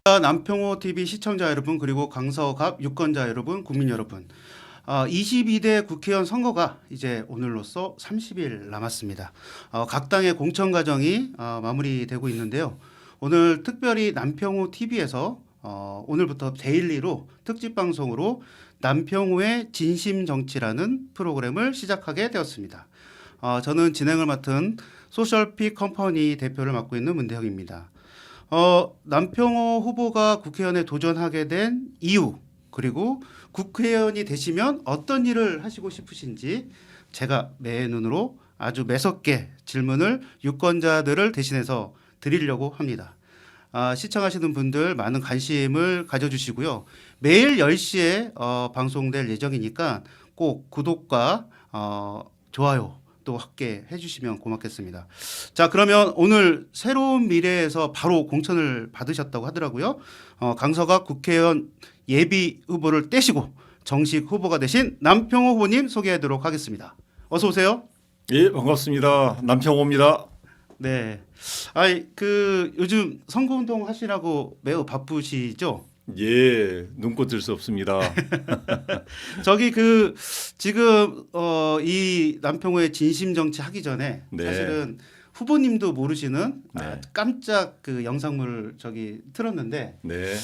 남평호 TV 시청자 여러분, 그리고 강서갑 유권자 여러분, 국민 여러분, 22대 국회의원 선거가 이제 오늘로써 30일 남았습니다. 각 당의 공천 과정이 마무리되고 있는데요. 오늘 특별히 남평호 TV에서 오늘부터 데일리로 특집 방송으로 남평호의 진심정치라는 프로그램을 시작하게 되었습니다. 저는 진행을 맡은 소셜픽 컴퍼니 대표를 맡고 있는 문대형입니다. 남평호 후보가 국회의원에 도전하게 된 이유, 그리고 국회의원이 되시면 어떤 일을 하시고 싶으신지 제가 매 눈으로 아주 매섭게 질문을 유권자들을 대신해서 드리려고 합니다. 시청하시는 분들 많은 관심을 가져주시고요. 매일 10시에 방송될 예정이니까 꼭 구독과 좋아요 또 함께 해주시면 고맙겠습니다. 자, 그러면 오늘 새로운 미래에서 바로 공천을 받으셨다고 하더라고요. 강서갑 국회의원 예비 후보를 떼시고 정식 후보가 되신 남평호 후보님 소개하도록 하겠습니다. 어서 오세요. 예, 반갑습니다. 남평호입니다. 네. 요즘 선거운동 하시라고 매우 바쁘시죠? 예, 눈꽃 들 수 없습니다. 저기 지금 이 남평호의 진심 정치 하기 전에 네. 사실은 후보님도 모르시는 네. 깜짝 영상물을 저기 틀었는데 네.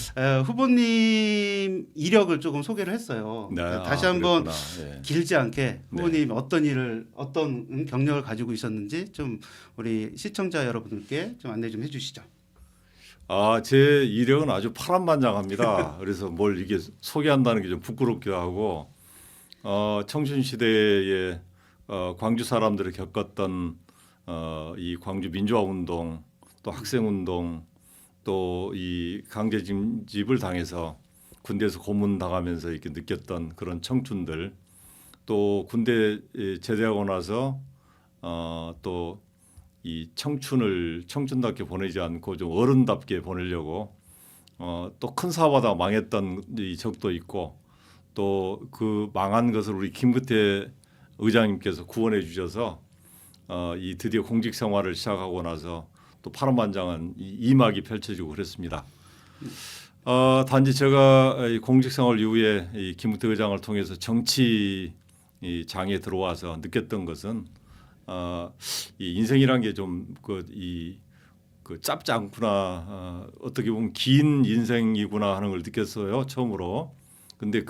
후보님 이력을 조금 소개를 했어요. 네. 다시 한번 그랬구나. 예. 길지 않게 후보님 어떤 경력을 가지고 있었는지 좀 우리 시청자 여러분들께 좀 안내 좀 해주시죠. 제 이력은 아주 파란만장합니다. 그래서 뭘 이게 소개한다는 게 좀 부끄럽기도 하고, 청춘 시대에 광주 사람들이 겪었던 이 광주 민주화 운동, 또 학생 운동, 또 이 강제 징집을 당해서 군대에서 고문 당하면서 이렇게 느꼈던 그런 청춘들, 또 군대 제대하고 나서 또 이 청춘을 청춘답게 보내지 않고 좀 어른답게 보내려고 또 큰 사업하다 망했던 이 적도 있고, 또 그 망한 것을 우리 김그태 의장님께서 구원해 주셔서 이 드디어 공직 생활을 시작하고 나서 또 파란만장한 이막이 펼쳐지고 그랬습니다. 단지 제가 이 공직 생활 이후에 이 김그태 의장을 통해서 정치 이 장에 들어와서 느꼈던 것은 이 인생이란 게 좀 짧지 않구나, 어떻게 보면 긴 인생이구나 하는 걸 느꼈어요, 처음으로. 근데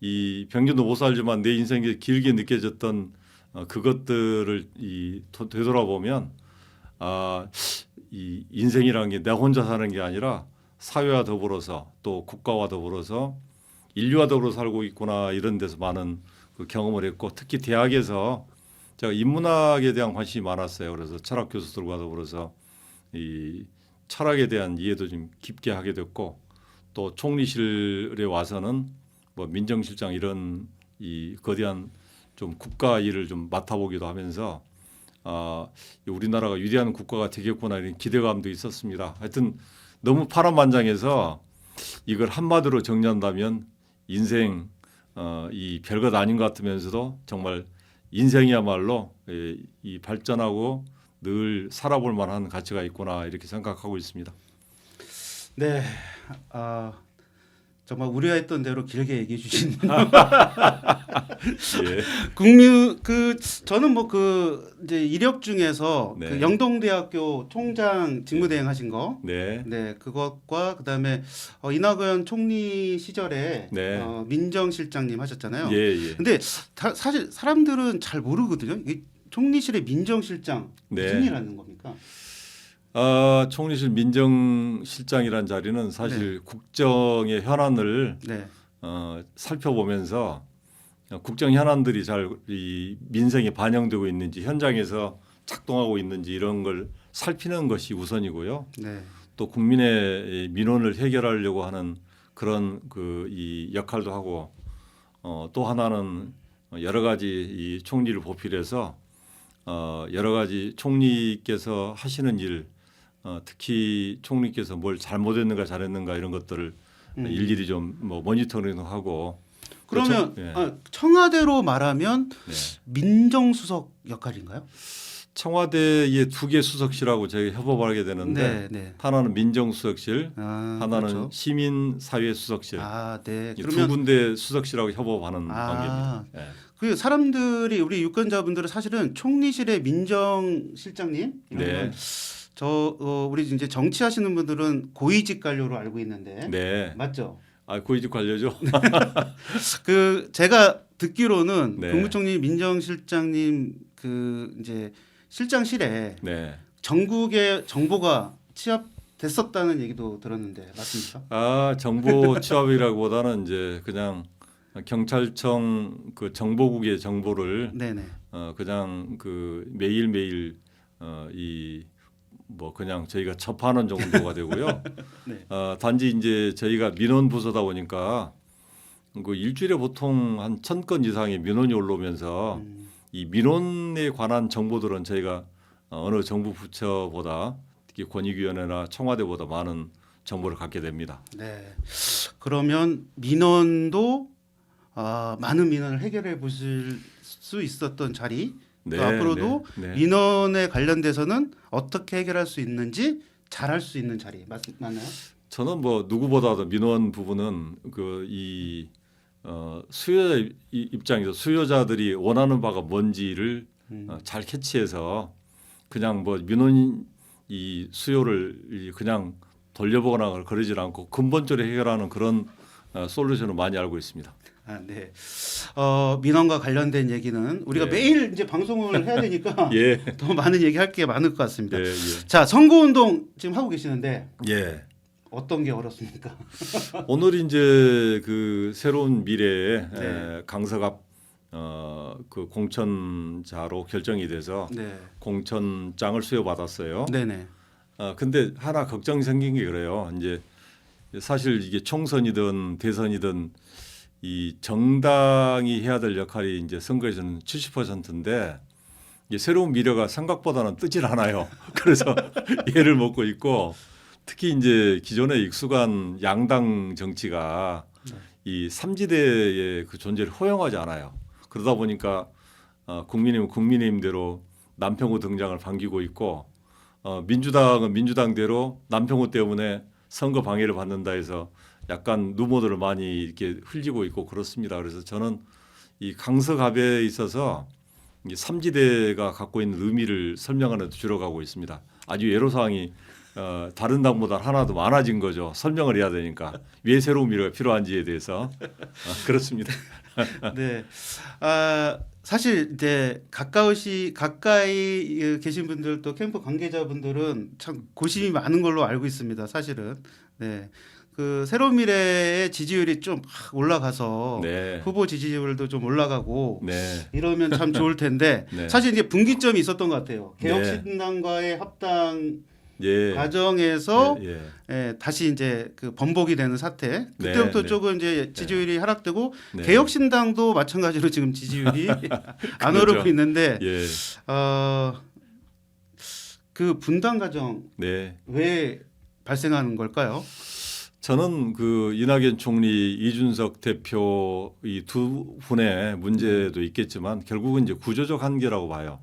이 평균도 못 살지만 내 인생이 길게 느껴졌던 그것들을 되돌아보면 이 인생이란 게 내가 혼자 사는 게 아니라 사회와 더불어서 또 국가와 더불어서 인류와 더불어 살고 있구나, 이런 데서 많은 그 경험을 했고, 특히 대학에서 제가 인문학에 대한 관심이 많았어요. 그래서 철학 교수들과 더불어서 이 철학에 대한 이해도 좀 깊게 하게 됐고, 또 총리실에 와서는 뭐 민정실장 이런 이 거대한 좀 국가 일을 좀 맡아보기도 하면서 우리나라가 위대한 국가가 되겠구나, 이런 기대감도 있었습니다. 하여튼 너무 파란만장해서 이걸 한마디로 정리한다면 인생 이 별것 아닌 것 같으면서도 정말 인생이야말로 이 발전하고 늘 살아볼 만한 가치가 있구나, 이렇게 생각하고 있습니다. 네, 정말 우려했던 대로 길게 얘기해 주신 예. 저는 이제 이력 중에서 네. 영동대학교 총장 직무대행 하신 거, 네. 그것과 그다음에 이낙연 총리 시절에 네. 민정실장님 하셨잖아요. 예. 근데 사실 사람들은 잘 모르거든요. 이 총리실의 민정실장 무슨 일 하는 겁니까? 총리실 민정실장이란 자리는 사실 국정의 현안을 살펴보면서 국정 현안들이 잘 이 민생에 반영되고 있는지, 현장에서 작동하고 있는지, 이런 걸 살피는 것이 우선이고요. 또 국민의 민원을 해결하려고 하는 그런 이 역할도 하고, 또 하나는 여러 가지 이 총리를 보필해서 여러 가지 총리께서 하시는 일, 특히 총리께서 뭘 잘못했는가 잘했는가 이런 것들을 일일이 좀 모니터링하고. 그러면 청와대로 말하면 민정수석 역할인가요? 청와대에 두 개 수석실하고 저희 협업을 하게 네, 되는데 네. 하나는 민정수석실, 하나는 그렇죠. 시민사회수석실. 네. 이 두 그러면 군데 수석실하고 협업하는 관계입니다. 예. 그 사람들이 우리 유권자분들은 사실은 총리실의 민정실장님 네. 이러면 우리 이제 정치하시는 분들은 고위직 관료로 알고 있는데 네. 맞죠? 고위직 관료죠. 그 제가 듣기로는 네. 국무총리 민정실장님 그 이제 실장실에 네. 전국의 정보가 취합됐었다는 얘기도 들었는데 맞습니까? 정보 취합이라기보다는 이제 그냥 경찰청 그 정보국의 정보를 네네. 그냥 그 매일매일 이 뭐 그냥 저희가 접하는 정도가 되고요. 네. 단지 이제 저희가 민원 부서다 보니까 그 일주일에 보통 한 1,000건 이상의 민원이 올라오면서 이 민원에 관한 정보들은 저희가 어느 정부 부처보다 특히 권익위원회나 청와대보다 많은 정보를 갖게 됩니다. 네. 그러면 민원도 많은 민원을 해결해 보실 수 있었던 자리. 네, 앞으로도 네. 민원에 관련돼서는 어떻게 해결할 수 있는지 잘할 수 있는 자리 맞나요? 저는 뭐 누구보다도 민원 부분은 수요자 입장에서 수요자들이 원하는 바가 뭔지를 잘 캐치해서 그냥 뭐 민원 이 수요를 그냥 돌려보거나 그러질 않고 근본적으로 해결하는 그런 솔루션을 많이 알고 있습니다. 네. 민원과 관련된 얘기는 우리가 네. 매일 이제 방송을 해야 되니까 예. 더 많은 얘기할 게 많을 것 같습니다. 예, 예. 자, 선거운동 지금 하고 계시는데 예. 어떤 게 어렵습니까? 오늘 이제 그 새로운 미래에 네. 강서갑 그 공천자로 결정이 돼서 네. 공천장을 수여받았어요. 네네. 근데 하나 걱정이 생긴 게 그래요. 이제 사실 이게 총선이든 대선이든 이 정당이 해야 될 역할이 이제 선거에서는 70%인데 이게 새로운 미래가 생각보다는 뜨질 않아요. 그래서 얘를 먹고 있고 특히 이제 기존에 익숙한 양당 정치가 이 삼지대의 그 존재를 허용하지 않아요. 그러다 보니까 국민의힘은 국민의힘대로 남평호 등장을 반기고 있고 민주당은 민주당대로 남평호 때문에 선거 방해를 받는다 해서 약간 누모들을 많이 이렇게 흘리고 있고 그렇습니다. 그래서 저는 이 강서갑에 있어서 이 삼지대가 갖고 있는 의미를 설명하는 데 줄여가고 있습니다. 아주 예로사항이 다른 당보다 하나 더 많아진 거죠. 설명을 해야 되니까 왜 새로운 미래가 필요한지에 대해서 그렇습니다. 네. 사실 이제 가까이 계신 분들 또 캠프 관계자분들은 참 고심이 많은 걸로 알고 있습니다. 사실은. 네. 그 새로운 미래의 지지율이 좀 올라가서 네. 후보 지지율도 좀 올라가고 네. 이러면 참 좋을 텐데 네. 사실 이제 분기점이 있었던 것 같아요. 네. 개혁신당과의 합당 예. 과정에서 예. 다시 이제 그 번복이 되는 사태. 그때부터 네. 조금 이제 지지율이 하락되고 네. 개혁신당도 마찬가지로 지금 지지율이 안 그렇죠. 오르고 있는데 예. 그 분당 과정 네. 왜 발생하는 걸까요? 저는 그 이낙연 총리, 이준석 대표 이 두 분의 문제도 있겠지만 결국은 이제 구조적 한계라고 봐요.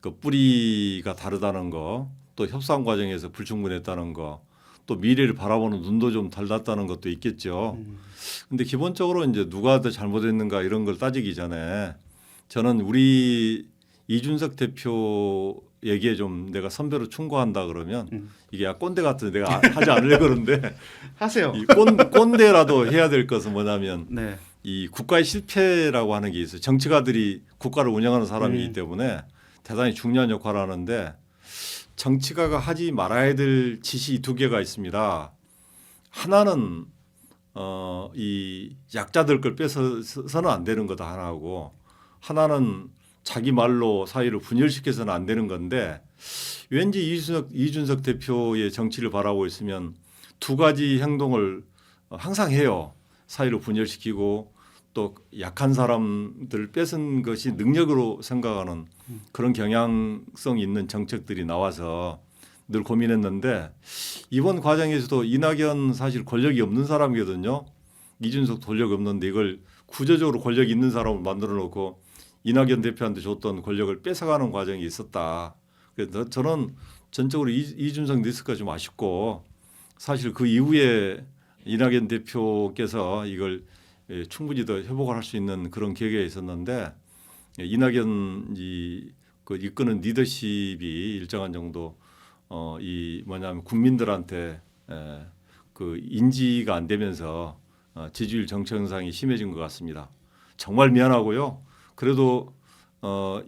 그 뿌리가 다르다는 거, 또 협상 과정에서 불충분했다는 거, 또 미래를 바라보는 눈도 좀 달랐다는 것도 있겠죠. 근데 기본적으로 이제 누가 더 잘못했는가 이런 걸 따지기 전에 저는 우리 이준석 대표 얘기에 좀 내가 선배로 충고한다 그러면 이게 꼰대 같은 내가 하지 않으려고 그러는데 하세요. 이 꼰대라도 해야 될 것은 뭐냐면 네. 이 국가의 실패라고 하는 게 있어요. 정치가들이 국가를 운영하는 사람이기 때문에 대단히 중요한 역할을 하는데 정치가가 하지 말아야 될 짓이 두 개가 있습니다. 하나는 이 약자들 걸 뺏어서는 안 되는 거다 하나고 하나는 자기 말로 사회를 분열시켜서는 안 되는 건데 왠지 이준석 대표의 정치를 바라보고 있으면 두 가지 행동을 항상 해요. 사회를 분열시키고 또 약한 사람들 뺏은 것이 능력으로 생각하는 그런 경향성 있는 정책들이 나와서 늘 고민했는데 이번 과정에서도 이낙연 사실 권력이 없는 사람이거든요. 이준석 권력이 없는데 이걸 구조적으로 권력이 있는 사람을 만들어 놓고 이낙연 대표한테 줬던 권력을 뺏어가는 과정이 있었다. 그래서 저는 전적으로 이준석 리스크가 좀 아쉽고 사실 그 이후에 이낙연 대표께서 이걸 충분히 더 회복을 할 수 있는 그런 계기가 있었는데 이낙연 그 이끄는 리더십이 일정한 정도 이 뭐냐면 국민들한테 그 인지가 안 되면서 지지율 정체 현상이 심해진 것 같습니다. 정말 미안하고요. 그래도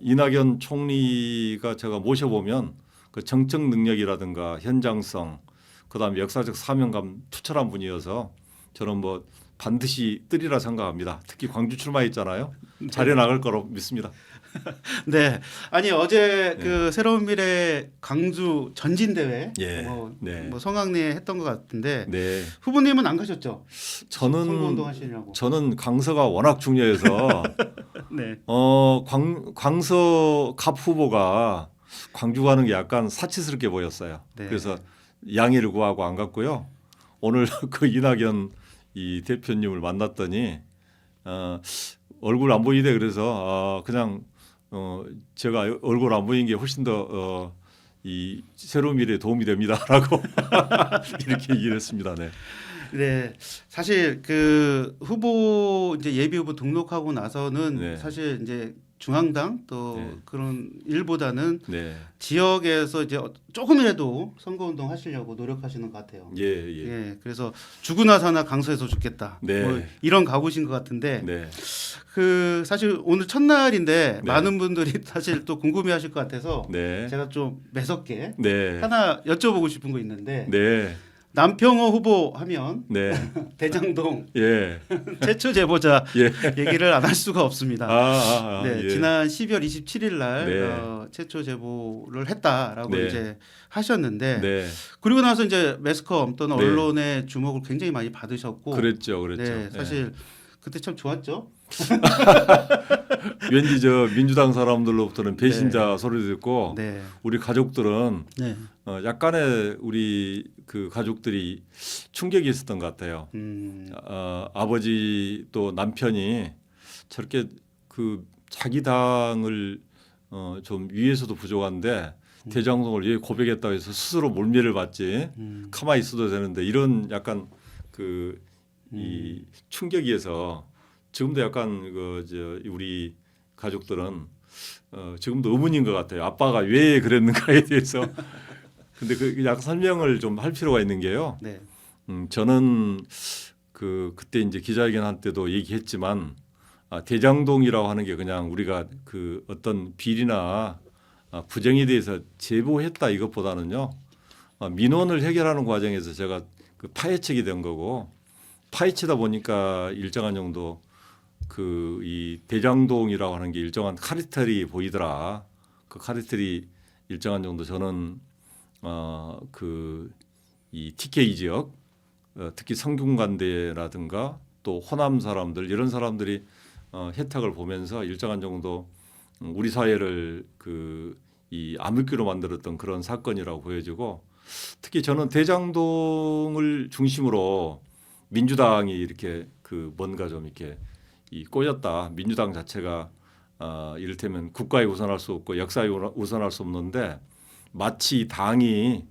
이낙연 총리가 제가 모셔보면 그 정책 능력이라든가 현장성, 그다음에 역사적 사명감 투철한 분이어서 저는 뭐 반드시 뜨리라 생각합니다. 특히 광주 출마했잖아요. 잘해 나갈 거라고 믿습니다. 네. 아니 어제 네. 그 새로운 미래 광주 전진대회 예. 뭐, 네. 뭐 성황리에 했던 것 같은데 네. 후보님은 안 가셨죠? 선거운동 하시려고. 저는 강서가 워낙 중요해서 네. 광서 갑 후보가 광주 가는 게 약간 사치스럽게 보였어요. 네. 그래서 양해를 구하고 안 갔고요. 오늘 그 이낙연 이 대표님을 만났더니 얼굴 안 보이대 그래서 그냥 제가 얼굴 안 보이는 게 훨씬 더 이 새로운 미래에 도움이 됩니다라고 이렇게 얘기를 했습니다. 네. 네, 사실 그 후보 이제 예비 후보 등록하고 나서는 네. 사실 이제 중앙당 또 네. 그런 일보다는 네. 지역에서 이제 조금이라도 선거운동 하시려고 노력하시는 것 같아요. 예, 예. 예, 그래서 죽으나 사나 강서에서 죽겠다. 네. 뭐 이런 각오신 것 같은데 네. 그 사실 오늘 첫날인데 네. 많은 분들이 사실 또 궁금해하실 것 같아서 네. 제가 좀 매섭게 네. 하나 여쭤보고 싶은 거 있는데 네. 남평호 후보 하면 네. 대장동 예. 최초 제보자 예. 얘기를 안 할 수가 없습니다. 네, 예. 지난 12월 27일 날 네. 최초 제보를 했다라고 네. 이제 하셨는데 네. 그리고 나서 이제 매스컴 또는 네. 언론의 주목을 굉장히 많이 받으셨고 그랬죠. 그랬죠. 네, 사실 그때 참 좋았죠. 왠지 저 민주당 사람들로부터는 배신자 소리 듣고 네. 우리 가족들은 네. 약간의 우리 그 가족들이 충격이 있었던 것 같아요. 아버지 또 남편이 저렇게 그 자기 당을 좀 위에서도 부족한데 대장동을 왜 고백했다고 해서 스스로 몰매를 받지 가만히 있어도 되는데 이런 약간 그 이 충격이어서 지금도 약간 우리 가족들은 지금도 의문인 것 같아요. 아빠가 왜 그랬는가에 대해서. 근데 그 약간 설명을 좀 할 필요가 있는 게요. 네. 저는 그때 이제 기자회견 때도 얘기했지만 대장동이라고 하는 게 그냥 우리가 그 어떤 비리나 부정에 대해서 제보했다 이것보다는요. 민원을 해결하는 과정에서 제가 그 파헤치게 된 거고 파헤치다 보니까 일정한 정도 그 이 대장동이라고 하는 게 일정한 카리텔이 보이더라. 그 카리텔이 일정한 정도 저는 그 이 TK 지역 특히 성균관대라든가 또 호남 사람들 이런 사람들이 혜택을 보면서 일정한 정도 우리 사회를 그 이 암흑기로 만들었던 그런 사건이라고 보여지고 특히 저는 대장동을 중심으로 민주당이 이렇게 그 뭔가 좀 이렇게 이 꼬였다. 민주당 자체가 이를테면 국가에 우선할 수 없고 역사에 우선할 수 없는데 마치 당이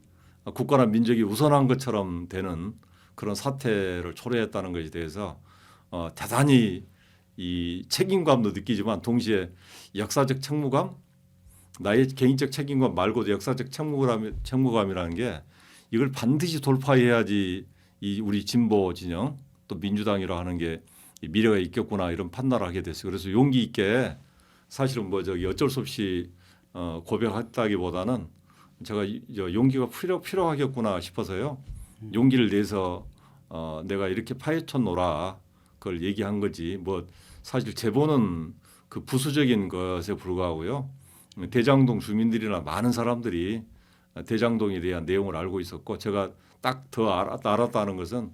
국가나 민족이 우선한 것처럼 되는 그런 사태를 초래했다는 것에 대해서 대단히 이 책임감도 느끼지만 동시에 역사적 책무감, 나의 개인적 책임감 말고도 역사적 책무감이라는 게 이걸 반드시 돌파해야지 이 우리 진보 진영 또 민주당이라 하는 게 미래가 있겠구나 이런 판단을 하게 됐어요. 그래서 용기 있게 사실은 뭐 저기 어쩔 수 없이 고백했다기보다는 제가 용기가 필요하겠구나 싶어서요. 용기를 내서 내가 이렇게 파헤쳤노라 그걸 얘기한 거지. 뭐 사실 제보는 그 부수적인 것에 불과하고요. 대장동 주민들이나 많은 사람들이 대장동에 대한 내용을 알고 있었고 제가 딱 더 알았다는 것은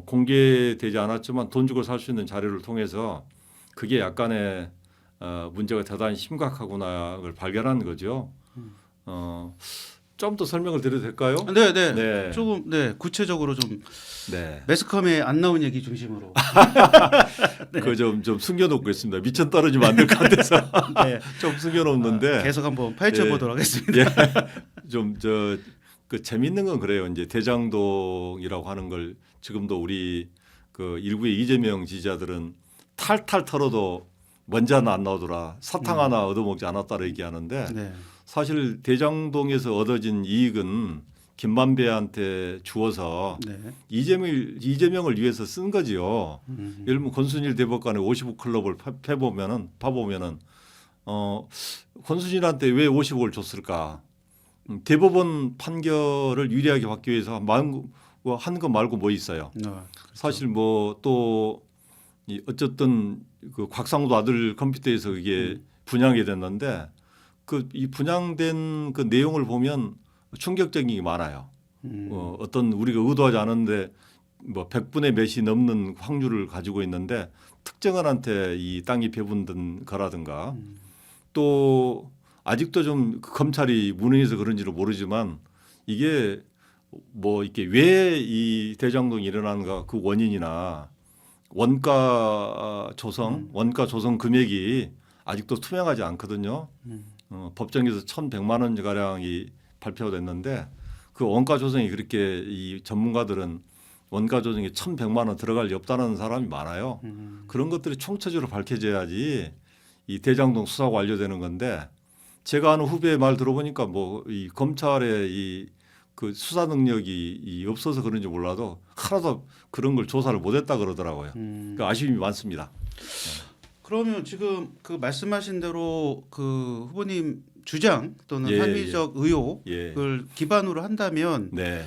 공개되지 않았지만 돈 주고 살 수 있는 자료를 통해서 그게 약간의 문제가 대단히 심각하구나를 발견한 거죠. 좀 더 설명을 드려도 될까요? 네, 네. 네. 조금 네 구체적으로 좀 네. 매스컴에 안 나온 얘기 중심으로. 네. 그좀 숨겨놓고 있습니다. 미천 떨어지면 안 될 것 같아서 네. 좀 숨겨놓는데 계속 한번 파헤쳐 보도록 하겠습니다. 예. 좀 그 재밌는 건 그래요. 이제 대장동이라고 하는 걸 지금도 우리 그 일부의 이재명 지지자들은 탈탈 털어도 먼지 하나 안 나오더라. 사탕 하나 얻어먹지 않았다라 얘기하는데 네. 사실 대장동에서 얻어진 이익은 김만배한테 주어서 네. 이재명을 위해서 쓴 거지요. 예를 들면 권순일 대법관의 55 클럽을 봐보면은 권순일한테 왜 50억을 줬을까? 대법원 판결을 유리하게 받기 위해서 한 거 말고 뭐 있어요? 그렇죠. 사실 뭐 또 어쨌든 그 곽상도 아들 컴퓨터에서 이게 분양이 됐는데 그 이 분양된 그 내용을 보면 충격적인 게 많아요. 어떤 우리가 의도하지 않은데 뭐 100분의 몇이 넘는 확률을 가지고 있는데 특정한한테 이 땅이 배분된 거라든가 또 아직도 좀 검찰이 무능해서 그런지는 모르지만 이게 뭐 이게 왜 이 대장동이 일어나는가 그 원인이나 원가 조성 금액이 아직도 투명하지 않거든요. 법정에서 1,100만 원 가량이 발표됐는데 그 원가 조정이 그렇게 이 전문가들은 원가 조정에 1,100만 원 들어갈 리 없다는 사람이 많아요. 그런 것들이 총체적으로 밝혀져야지 이 대장동 수사가 완료되는 건데 제가 아는 후배의 말 들어보니까 뭐 이 검찰의 이 그 수사 능력이 없어서 그런지 몰라도 하나도 그런 걸 조사를 못했다 그러더라고요. 그 아쉬움이 많습니다. 그러면 지금 그 말씀하신 대로 그 후보님 주장 또는 예, 합리적 의혹을 기반으로 한다면 네.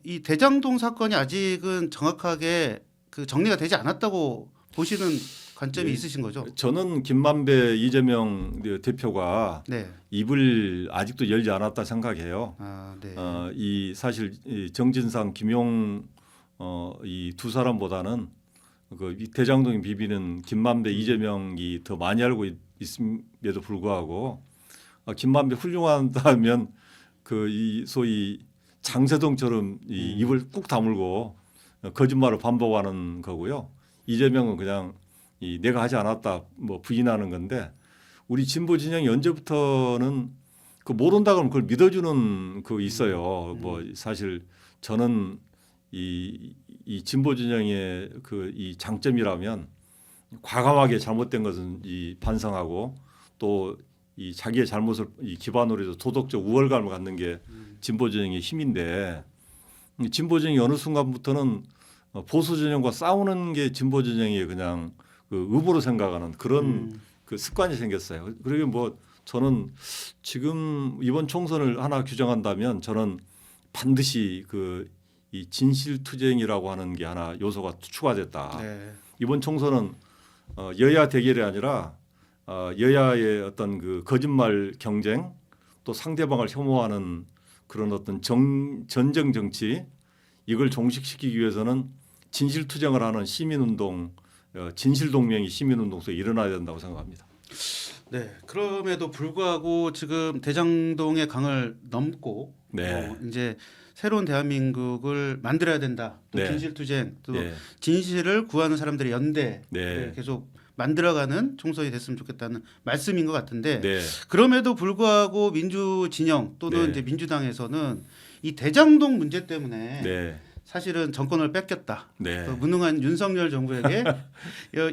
이 대장동 사건이 아직은 정확하게 그 정리가 되지 않았다고 보시는 관점이 예. 있으신 거죠? 저는 김만배 이재명 대표가 네. 입을 아직도 열지 않았다 생각해요. 아, 네. 이 사실 이 정진상, 김용 이 두 사람보다는 그 이 대장동이 비비는 김만배, 이재명이 더 많이 알고 있음에도 불구하고 김만배 훌륭하다면 그 이 소위 장세동처럼 이 입을 꾹 다물고 거짓말을 반복하는 거고요. 이재명은 그냥 이 내가 하지 않았다 뭐 부인하는 건데 우리 진보 진영이 언제부터는 그 모른다 그러면 그걸 믿어주는 그 있어요. 뭐 사실 저는 이 진보 진영의 그 이 장점이라면 과감하게 잘못된 것은 이 반성하고 또 이 자기의 잘못을 이 기반으로 해서 도덕적 우월감을 갖는 게 진보 진영의 힘인데 진보 진영이 어느 순간부터는 보수 진영과 싸우는 게 진보 진영이 그냥 그 의무로 생각하는 그런 그 습관이 생겼어요. 그리고 뭐 저는 지금 이번 총선을 하나 규정한다면 저는 반드시 그 이 진실투쟁이라고 하는 게 하나 요소가 추가됐다. 네. 이번 총선은 여야 대결이 아니라 여야의 어떤 그 거짓말 경쟁 또 상대방을 혐오하는 그런 어떤 전정 정치 이걸 종식시키기 위해서는 진실투쟁을 하는 시민운동 진실동맹이 시민운동소에 일어나야 된다고 생각합니다. 네. 그럼에도 불구하고 지금 대장동의 강을 넘고 네. 이제 새로운 대한민국을 만들어야 된다. 또 네. 진실투쟁, 또 네. 진실을 구하는 사람들의 연대 네. 계속 만들어가는 총선이 됐으면 좋겠다는 말씀인 것 같은데 네. 그럼에도 불구하고 민주 진영 또는 네. 이제 민주당에서는 이 대장동 문제 때문에 네. 사실은 정권을 뺏겼다. 네. 그 무능한 윤석열 정부에게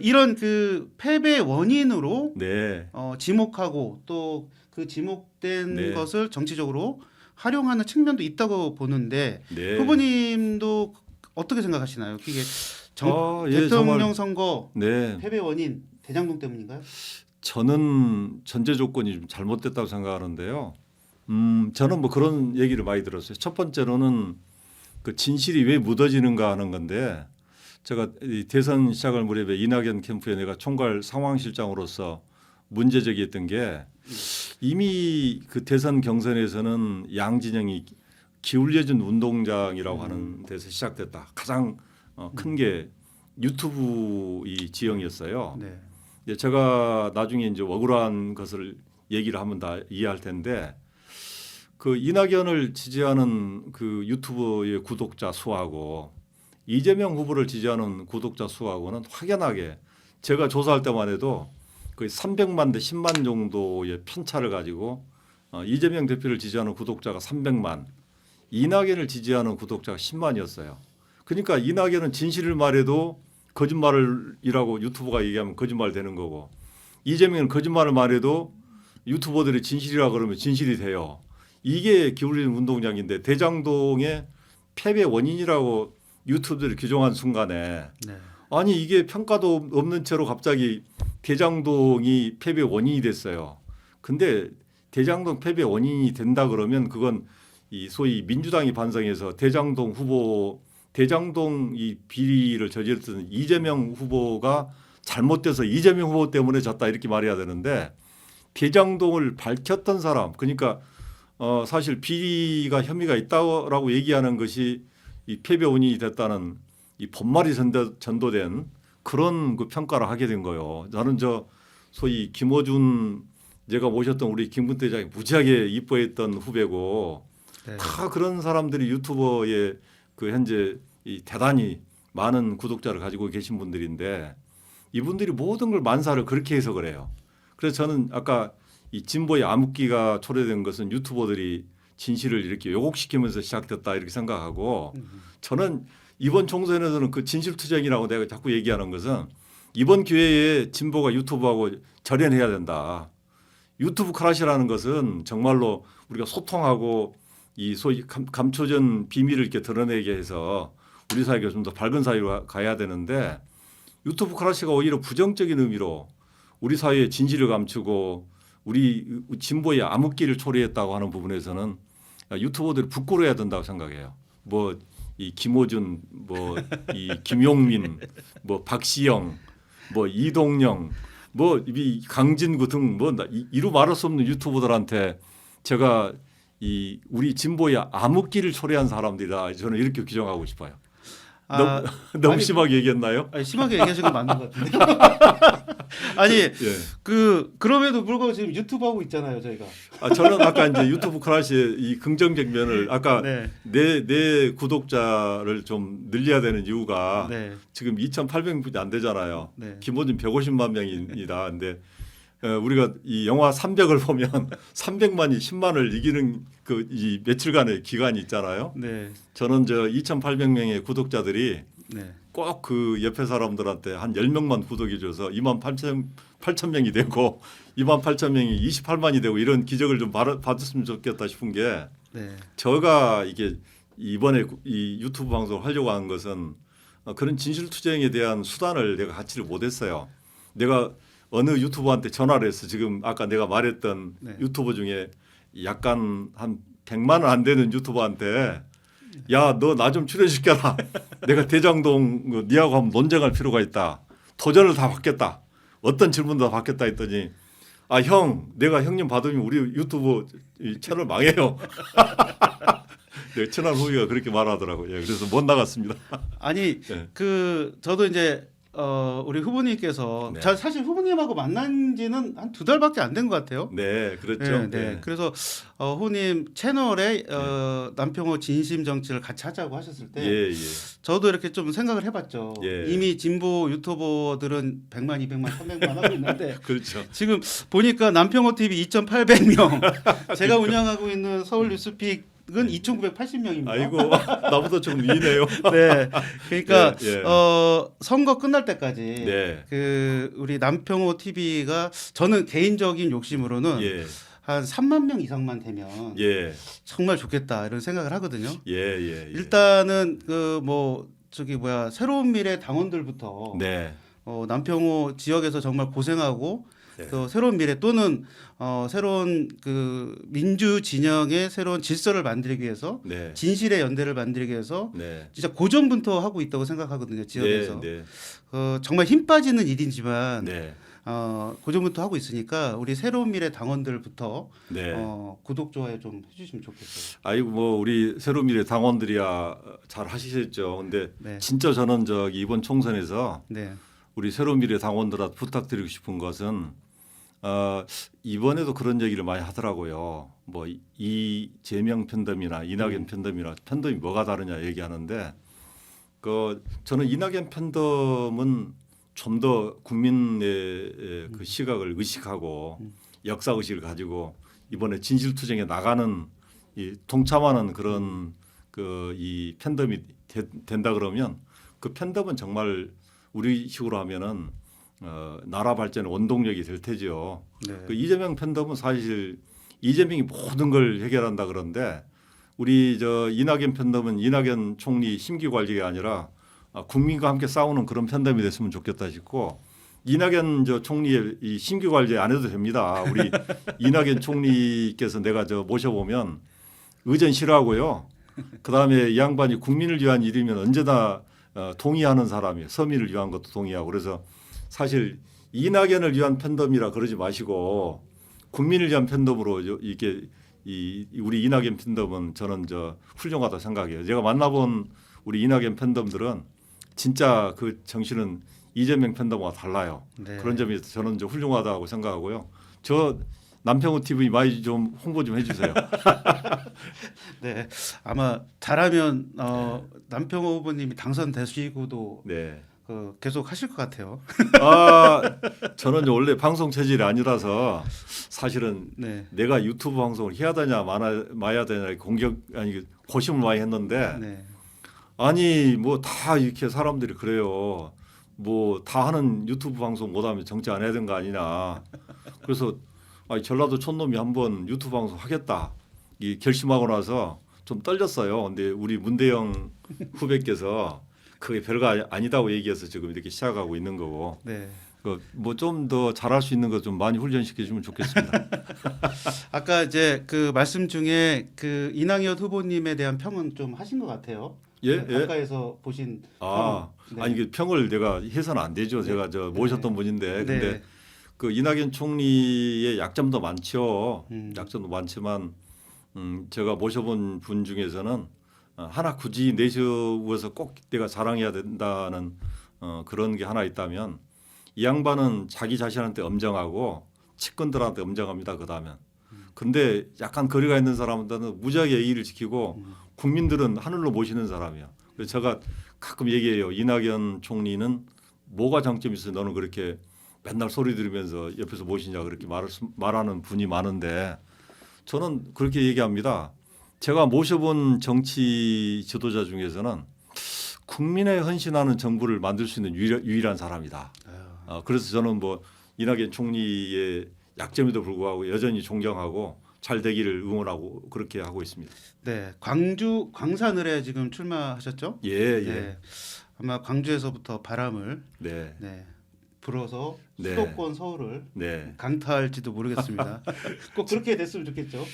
이런 그 패배 원인으로 네. 지목하고 또 그 지목된 네. 것을 정치적으로 활용하는 측면도 있다고 보는데 네. 후보님도 어떻게 생각하시나요? 이게 예, 대통령 정말, 선거 네. 패배 원인 대장동 때문인가요? 저는 전제 조건이 좀 잘못됐다고 생각하는데요. 저는 뭐 그런 얘기를 많이 들었어요. 첫 번째로는 그 진실이 왜 묻어지는가 하는 건데 제가 이 대선 시작할 무렵에 이낙연 캠프에 내가 총괄 상황실장으로서 문제 제기했던 게 이미 그 대선 경선에서는 양 진영이 기울여진 운동장이라고 하는 데서 시작됐다. 가장 큰 게 유튜브 이 지형이었어요. 네. 제가 나중에 이제 억울한 것을 얘기를 하면 다 이해할 텐데 그 이낙연을 지지하는 그 유튜버의 구독자 수하고 이재명 후보를 지지하는 구독자 수하고는 확연하게 제가 조사할 때만 해도 거의 300만 대 10만 정도의 편차를 가지고 이재명 대표를 지지하는 구독자가 300만, 이낙연을 지지하는 구독자가 10만이었어요. 그러니까 이낙연은 진실을 말해도 거짓말이라고 유튜버가 얘기하면 거짓말 되는 거고, 이재명은 거짓말을 말해도 유튜버들이 진실이라 그러면 진실이 돼요. 이게 기울이는 운동장인데 대장동의 패배 원인이라고 유튜브들이 규정한 순간에 네. 아니 이게 평가도 없는 채로 갑자기 대장동이 패배 원인이 됐어요. 근데 대장동 패배 원인이 된다 그러면 그건 이 소위 민주당이 반성해서 대장동 후보 대장동 이 비리를 저질렀던 이재명 후보가 잘못돼서 이재명 후보 때문에 졌다 이렇게 말해야 되는데 대장동을 밝혔던 사람 그러니까 사실 비리가 혐의가 있다라고 얘기하는 것이 이 패배 원인이 됐다는 이 본말이 전도된 그런 그 평가를 하게 된 거예요. 나는 저 소위 김어준 제가 모셨던 우리 김근태 회장이 무지하게 이뻐했던 후배고 네. 다 그런 사람들이 유튜버의 그 현재 이 대단히 많은 구독자를 가지고 계신 분들인데 이분들이 모든 걸 만사를 그렇게 해석을 해요. 그래서 저는 아까 이 진보의 암흑기가 초래된 것은 유튜버들이 진실을 이렇게 왜곡시키면서 시작됐다 이렇게 생각하고 저는 이번 총선에서는 그 진실투쟁이라고 내가 자꾸 얘기하는 것은 이번 기회에 진보가 유튜브하고 절연해야 된다. 유튜브 크라시라는 것은 정말로 우리가 소통하고 이 소위 감춰진 비밀을 이렇게 드러내게 해서 우리 사회가 좀 더 밝은 사회로 가야 되는데 유튜브 크라시가 오히려 부정적인 의미로 우리 사회의 진실을 감추고 우리 진보의 암흑기를 초래했다고 하는 부분에서는 유튜버들이 부끄러워야 된다고 생각해요. 뭐 이 김어준, 뭐 이 김용민, 뭐 박시영, 뭐 이동영, 뭐 이 강진구 등 뭐 이루 말할 수 없는 유튜버들한테 제가 이 우리 진보의 암흑기를 초래한 사람들이다 저는 이렇게 규정하고 싶어요. 너무 아니, 심하게 얘기했나요? 아니, 심하게 얘기하신 건 맞는 것 같은데. 아니 예. 그럼에도 불구하고 지금 유튜브 하고 있잖아요 저희가. 저는 아까 이제 유튜브 크라시의 이 긍정적 면을 아까 네. 내 구독자를 좀 늘려야 되는 이유가 네. 지금 2,800분이 안 되잖아요. 네. 기본적으로 150만 명입니다. 근데 우리가 이 영화 300을 보면 300만이 10만을 이기는 그 이 며칠간의 기간이 있잖아요. 네. 저는 저 2,800명의 구독자들이 네. 꼭 그 옆에 사람들한테 한 10명만 구독해 줘서 28,000명이 되고 28,000명이 28만이 되고 이런 기적을 좀 받았으면 좋겠다 싶은 게 네. 제가 이게 이번에 이 유튜브 방송을 하려고 한 것은 그런 진실투쟁에 대한 수단을 내가 갖지를 못했어요. 내가 어느 유튜버한테 전화를 해서 지금 아까 내가 말했던 네. 유튜버 중에 약간 한 100만 원 안 되는 유튜버한테 야, 너 나 좀 출연시켜라. 내가 대장동 니하고 한번 논쟁할 필요가 있다. 도전을 다 받겠다. 어떤 질문도 다 받겠다 했더니 아, 형, 내가 형님 받으면 우리 유튜브 이 채널 망해요. 네, 친한 후배가 그렇게 말하더라고요. 예, 그래서 못 나갔습니다. 아니 네. 저도 이제 우리 후보님께서 네. 사실 후보님하고 만난 지는 한 2달밖에 안 된 것 같아요. 네, 그렇죠. 네, 네. 그래서 후보님 채널에 남평호 진심 정치를 같이 하자고 하셨을 때 예, 예. 저도 이렇게 좀 생각을 해봤죠. 예. 이미 진보 유튜버들은 100만, 200만, 300만 하고 있는데 그렇죠. 지금 보니까 남평호 TV 2,800명, 제가 운영하고 있는 서울 뉴스픽은 2,980명입니다. 아이고, 나보다 좀 위네요. 네, 그러니까 예, 예. 선거 끝날 때까지 네. 그 우리 남평호 TV가 저는 개인적인 욕심으로는 예, 한 3만 명 이상만 되면 예, 정말 좋겠다 이런 생각을 하거든요. 예, 예. 예. 일단은 그 뭐 저기 뭐야 새로운 미래 당원들부터 네, 남평호 지역에서 정말 고생하고 네. 또 새로운 미래 또는 새로운 그 민주 진영의 새로운 질서를 만들기 위해서 네, 진실의 연대를 만들기 위해서 네. 진짜 고전부터 하고 있다고 생각하거든요 지역에서. 네, 정말 힘 빠지는 일이지만 네, 고전부터 하고 있으니까 우리 새로운 미래 당원들부터 네. 구독 좋아요 좀 해주시면 좋겠어요. 아이고 뭐 우리 새로운 미래 당원들이야 잘 하시겠죠. 근데 네. 진짜 저는 저기 이번 총선에서 네. 우리 새로운 미래 당원들한테 부탁드리고 싶은 것은 이번에도 그런 얘기를 많이 하더라고요. 뭐 이재명 편덤이나 이낙연 편덤이나 편덤이 뭐가 다르냐 얘기하는데 저는 이낙연 편덤은 좀 더 국민의 그 시각을 의식하고 역사 의식을 가지고 이번에 진실투쟁에 나가는 동참하는 그런 이 편덤이 된다 그러면 그 편덤은 정말 우리식으로 하면은 나라 발전의 원동력이 될 테죠. 네. 그 이재명 편덤은 사실 이재명이 모든 걸 해결한다 그러는데 우리 이낙연 편덤은 이낙연 총리 심기 관리가 아니라 국민과 함께 싸우는 그런 편덤이 됐으면 좋겠다 싶고 이낙연 총리의 이 심기 관리 안 해도 됩니다. 우리 이낙연 총리께서 내가 모셔보면 의전 싫어하고요. 그다음에 이 양반이 국민을 위한 일이면 언제나 동의하는 사람이에요. 서민을 위한 것도 동의하고 그래서 사실 이낙연을 위한 편덤이라 그러지 마시고 국민을 위한 편덤으로 이게 우리 이낙연 편덤은 저는 훌륭하다 생각해요. 제가 만나본 우리 이낙연 편덤들은 진짜 그 정신은 이재명 편덤과 달라요. 네. 그런 점이 저는 훌륭하다고 생각하고요. 저 남평우 TV 많이 좀 홍보 좀 해주세요. 네, 아마 잘하면 남평호 후보님이 당선되시고도 네. 계속 하실 것 같아요. 저는 원래 방송 체질이 아니라서 사실은 네, 내가 유튜브 방송을 해야 되냐 마야 되냐 고심을 많이 했는데 네, 아니 뭐 다 이렇게 사람들이 그래요. 뭐 다 하는 유튜브 방송 못하면 정치 안 해야 되는 거 아니냐. 그래서 전라도 촌놈이 한번 유튜브 방송 하겠다 결심하고 나서 좀 떨렸어요. 근데 우리 문대영 후배께서 그게 별거 아니다고 얘기해서 지금 이렇게 시작하고 있는 거고. 네. 뭐 좀 더 잘할 수 있는 거 좀 많이 훈련시켜 주면 좋겠습니다. 아까 이제 그 말씀 중에 그 이낙연 후보님에 대한 평은 좀 하신 것 같아요. 예, 예. 가까이서 보신. 평. 네. 아니 그 평을 내가 해서는 안 되죠. 제가 모셨던 분인데, 근데 네. 그 이낙연 총리의 약점도 많죠. 음. 약점도 많지만 제가 모셔본 분 중에서는 하나 굳이 내세워서 꼭 내가 자랑해야 된다는 그런 게 하나 있다면 이 양반은 자기 자신한테 엄정하고 측근들한테 엄정합니다. 그다음엔. 근데 약간 거리가 있는 사람한테는 무지하게 예의를 지키고 국민들은 하늘로 모시는 사람이야. 그래서 제가 가끔 얘기해요. 이낙연 총리는 뭐가 장점이 있어요? 너는 그렇게 맨날 소리 들으면서 옆에서 모시냐 그렇게 말하는 분이 많은데 저는 그렇게 얘기합니다. 제가 모셔본 정치 지도자 중에서는 국민에 헌신하는 정부를 만들 수 있는 유일한 사람이다. 그래서 저는 뭐 이낙연 총리의 약점에도 불구하고 여전히 존경하고 잘 되기를 응원하고 그렇게 하고 있습니다. 네, 광주 광산을에 지금 출마하셨죠? 예, 예. 네. 아마 광주에서부터 바람을 네. 불어서 네. 수도권 서울을 네. 강타할지도 모르겠습니다. 꼭 그렇게 됐으면 좋겠죠.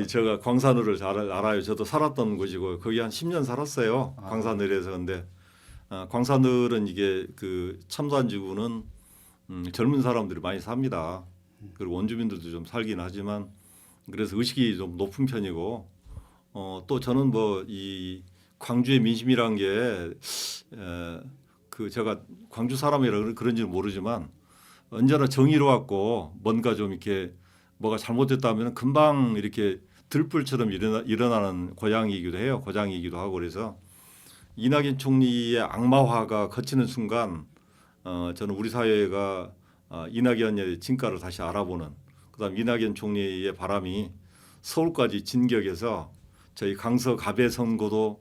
제가 광산을을 잘 알아요. 저도 살았던 곳이고 거기 한 10년 살았어요. 광산을에서. 근데 광산을은 이게 그 첨산지구는 젊은 사람들이 많이 삽니다. 그리고 원주민들도 좀 살긴 하지만 그래서 의식이 좀 높은 편이고 또 저는 뭐 이 광주의 민심이란 게 제가 광주 사람이라 그런지는 모르지만 언제나 정의로웠고 뭔가 좀 이렇게 뭐가 잘못됐다면 금방 이렇게 들불처럼 일어나는 고향이기도 해요. 고장이기도 하고 그래서 이낙연 총리의 악마화가 거치는 순간 저는 우리 사회가 이낙연의 진가를 다시 알아보는 그다음 이낙연 총리의 바람이 서울까지 진격해서 저희 강서 갑의 선거도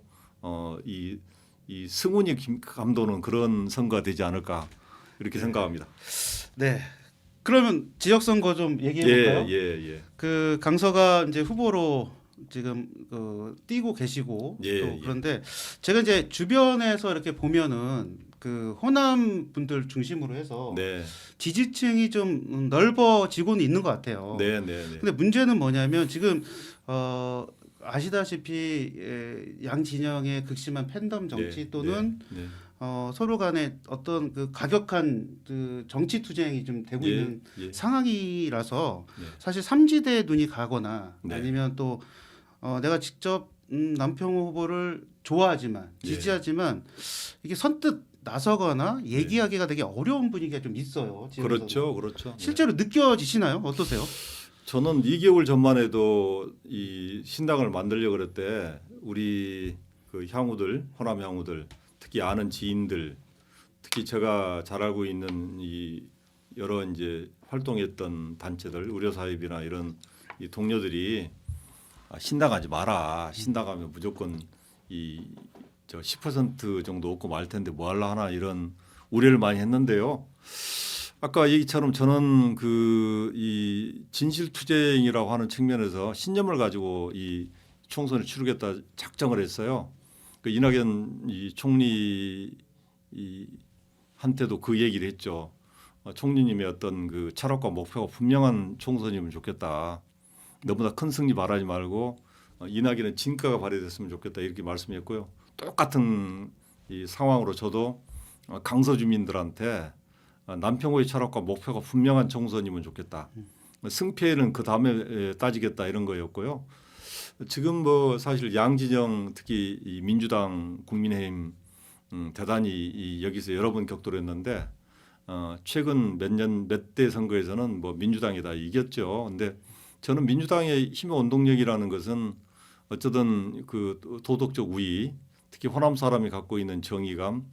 이 승훈이 감도는 그런 선거가 되지 않을까 이렇게 생각합니다. 네. 그러면 지역 선거 좀 얘기해 볼까요? 예. 그 강서가 이제 후보로 지금 뛰고 계시고 예, 또 예. 그런데 제가 이제 주변에서 이렇게 보면은 그 호남 분들 중심으로 해서 네. 지지층이 좀 넓어지고는 있는 것 같아요. 네. 근데 문제는 뭐냐면 지금 아시다시피 양 진영의 극심한 팬덤 정치 또는 네. 서로 간에 어떤 그 가격한 그 정치 투쟁이 좀 되고 있는 상황이라서 네. 사실 삼지대에 눈이 가거나 네. 아니면 또 내가 직접 남평호 후보를 좋아하지만 네. 지지하지만 이게 선뜻 나서거나 얘기하기가 되게 어려운 분위기가 좀 있어요. 지역에서는. 그렇죠, 그렇죠. 실제로 느껴지시나요? 어떠세요? 저는 2개월 전만 해도 이 신당을 만들려고 그랬대. 우리 그 향후들, 호남 향후들, 특히 아는 지인들, 특히 제가 잘 알고 있는 이 여러 이제 활동했던 단체들, 의료사협이나 이런 이 동료들이 신당하지 마라. 신당하면 무조건 이 저 10% 정도 얻고 말 텐데 뭐 하려 하나 이런 우려를 많이 했는데요. 아까 얘기처럼 저는 그 이 진실투쟁이라고 하는 측면에서 신념을 가지고 이 총선을 치르겠다 작정을 했어요. 그 이낙연 이 총리 이 한테도 그 얘기를 했죠. 총리님의 어떤 그 철학과 목표가 분명한 총선이면 좋겠다. 너보다 큰 승리 바라지 말고 이낙연은 진가가 발휘됐으면 좋겠다 이렇게 말씀했고요. 똑같은 이 상황으로 저도 강서 주민들한테 남평구의 철학과 목표가 분명한 총선이면 좋겠다. 승패는 그 다음에 따지겠다 이런 거였고요. 지금 뭐 사실 양진영 특히 이 민주당 국민의힘 대단히 이 여기서 여러 번 격돌했는데 최근 몇 대 선거에서는 뭐 민주당이 다 이겼죠. 근데 저는 민주당의 힘의 원동력이라는 것은 어쩌든 그 도덕적 우위, 특히 호남 사람이 갖고 있는 정의감,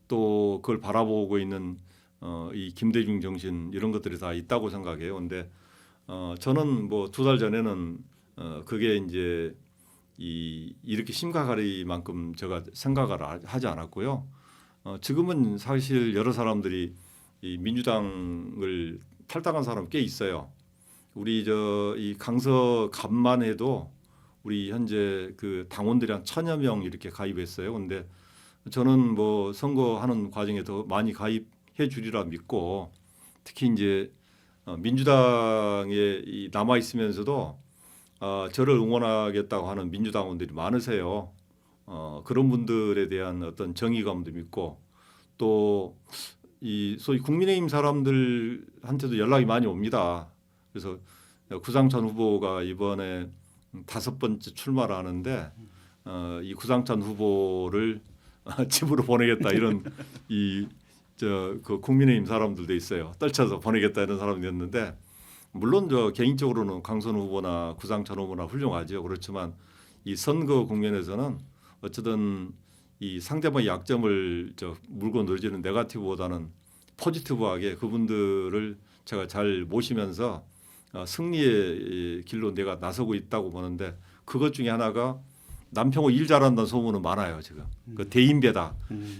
또 그걸 바라보고 있는 이 김대중 정신 이런 것들이 다 있다고 생각해요. 근데 저는 뭐 2달 전에는 그게 이제 이렇게 심각하리만큼 제가 생각을 하지 않았고요. 지금은 사실 여러 사람들이 이 민주당을 탈당한 사람 꽤 있어요. 우리 이 강서 갑만 해도 우리 현재 그 당원들이 한 1,000여 명 이렇게 가입했어요. 근데 저는 뭐 선거하는 과정에 더 많이 가입해 주리라 믿고 특히 이제 민주당에 남아 있으면서도 저를 응원하겠다고 하는 민주당원들이 많으세요. 그런 분들에 대한 어떤 정의감도 믿고 또 이 소위 국민의힘 사람들한테도 연락이 많이 옵니다. 그래서 구상찬 후보가 이번에 5번째 출마를 하는데 이 구상찬 후보를 집으로 보내겠다 이런 그 국민의힘 사람들도 있어요. 떨쳐서 보내겠다 이런 사람이 있는데 물론 저 개인적으로는 강선 후보나 구상찬 후보나 훌륭하죠. 그렇지만 이 선거 국면에서는 어쨌든 이 상대방의 약점을 물고 늘지는 네거티브보다는 포지티브하게 그분들을 제가 잘 모시면서 승리의 길로 내가 나서고 있다고 보는데 그것 중에 하나가 남평구 일 잘한다는 소문은 많아요 지금. 그 대인배다.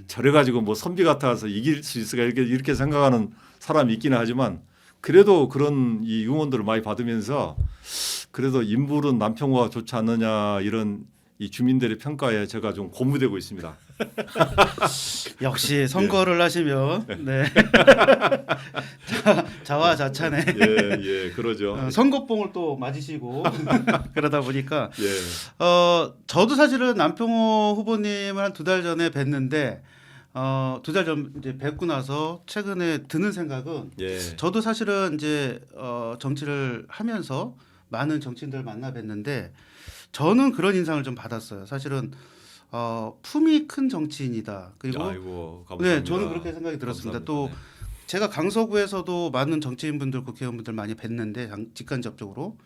저래 가지고 뭐 선비 같아서 이길 수 있을까 이렇게 생각하는 사람이 있기는 하지만 그래도 그런 이 응원들을 많이 받으면서 그래도 인물은 남평구가 좋지 않느냐 이런 이 주민들의 평가에 제가 좀 고무되고 있습니다. 역시 선거를 하시면 네. 자화자찬에 예, 그러죠. 선거뽕을 또 맞으시고 그러다 보니까 예. 저도 사실은 남평호 후보님을 한 2달 전에 뵀는데 2달 전 이제 뵙고 나서 최근에 드는 생각은 예. 저도 사실은 이제 정치를 하면서 많은 정치인들 만나 뵀는데 저는 그런 인상을 좀 받았어요. 사실은 품이 큰 정치인이다. 그리고 아이고, 감사합니다. 네, 저는 그렇게 생각이 들었습니다. 감사합니다. 또 제가 강서구에서도 많은 정치인분들, 국회의원분들 많이 뵀는데 직간접적으로